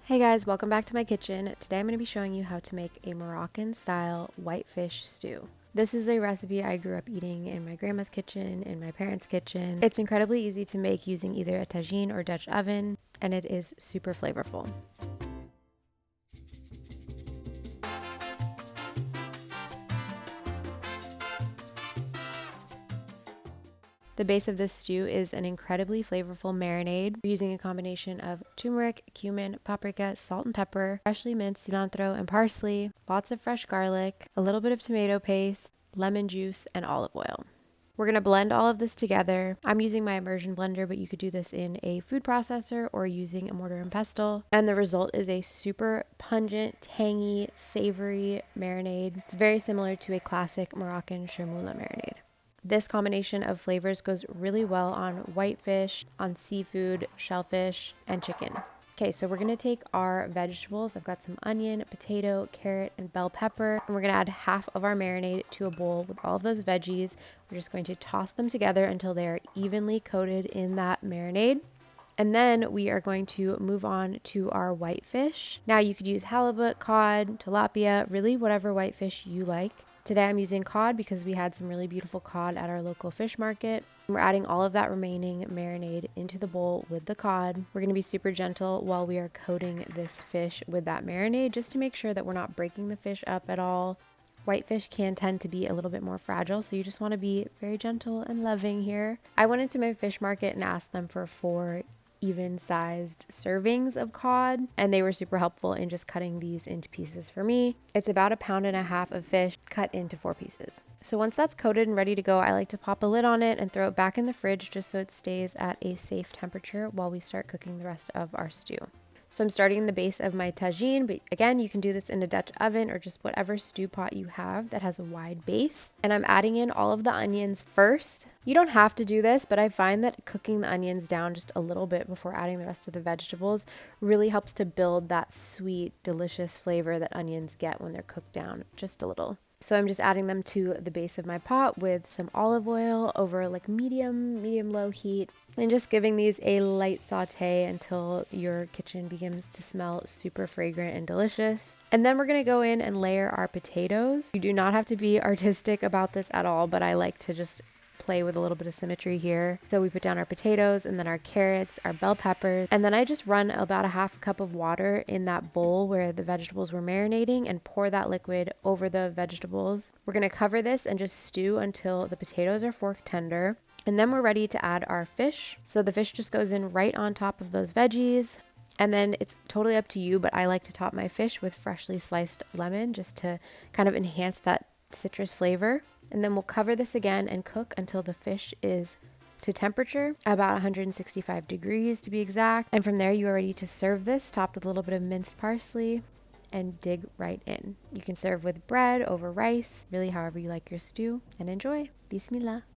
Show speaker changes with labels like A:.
A: Hey guys, welcome back to my kitchen. Today I'm going to be showing you how to make a Moroccan-style white fish stew. This is a recipe I grew up eating in my grandma's kitchen, in my parents' kitchen. It's incredibly easy to make using either a tagine or Dutch oven, and it is super flavorful. The base of this stew is an incredibly flavorful marinade. We're using a combination of turmeric, cumin, paprika, salt and pepper, freshly minced cilantro and parsley, lots of fresh garlic, a little bit of tomato paste, lemon juice, and olive oil. We're going to blend all of this together. I'm using my immersion blender, but you could do this in a food processor or using a mortar and pestle. And the result is a super pungent, tangy, savory marinade. It's very similar to a classic Moroccan chermoula marinade. This combination of flavors goes really well on white fish, on seafood, shellfish, and chicken. Okay, so we're gonna take our vegetables. I've got some onion, potato, carrot, and bell pepper. And we're gonna add half of our marinade to a bowl with all of those veggies. We're just going to toss them together until they are evenly coated in that marinade. And then we are going to move on to our white fish. Now you could use halibut, cod, tilapia, really whatever white fish you like. Today I'm using cod because we had some really beautiful cod at our local fish market. We're adding all of that remaining marinade into the bowl with the cod. We're going to be super gentle while we are coating this fish with that marinade just to make sure that we're not breaking the fish up at all. White fish can tend to be a little bit more fragile, so you just want to be very gentle and loving here. I went into my fish market and asked them for 4 even-sized servings of cod, and they were super helpful in just cutting these into pieces for me. It's about 1.5 pounds of fish cut into 4 pieces. So once that's coated and ready to go, I like to pop a lid on it and throw it back in the fridge just so it stays at a safe temperature while we start cooking the rest of our stew. So I'm starting the base of my tagine, but again, you can do this in a Dutch oven or just whatever stew pot you have that has a wide base. And I'm adding in all of the onions first. You don't have to do this, but I find that cooking the onions down just a little bit before adding the rest of the vegetables really helps to build that sweet, delicious flavor that onions get when they're cooked down just a little. So I'm just adding them to the base of my pot with some olive oil over like medium-low heat, and just giving these a light saute until your kitchen begins to smell super fragrant and delicious. And then we're going to go in and layer our potatoes. You do not have to be artistic about this at all, but I like to just play with a little bit of symmetry here. So we put down our potatoes and then our carrots, our bell peppers, and then I just run about 1/2 cup of water in that bowl where the vegetables were marinating and pour that liquid over the vegetables. We're going to cover this and just stew until the potatoes are fork tender. And then we're ready to add our fish. So the fish just goes in right on top of those veggies. And then it's totally up to you, but I like to top my fish with freshly sliced lemon just to kind of enhance that citrus flavor. And then we'll cover this again and cook until the fish is to temperature, about 165 degrees to be exact. And from there, you are ready to serve this, topped with a little bit of minced parsley, and dig right in. You can serve with bread, over rice, really however you like your stew, and enjoy. Bismillah.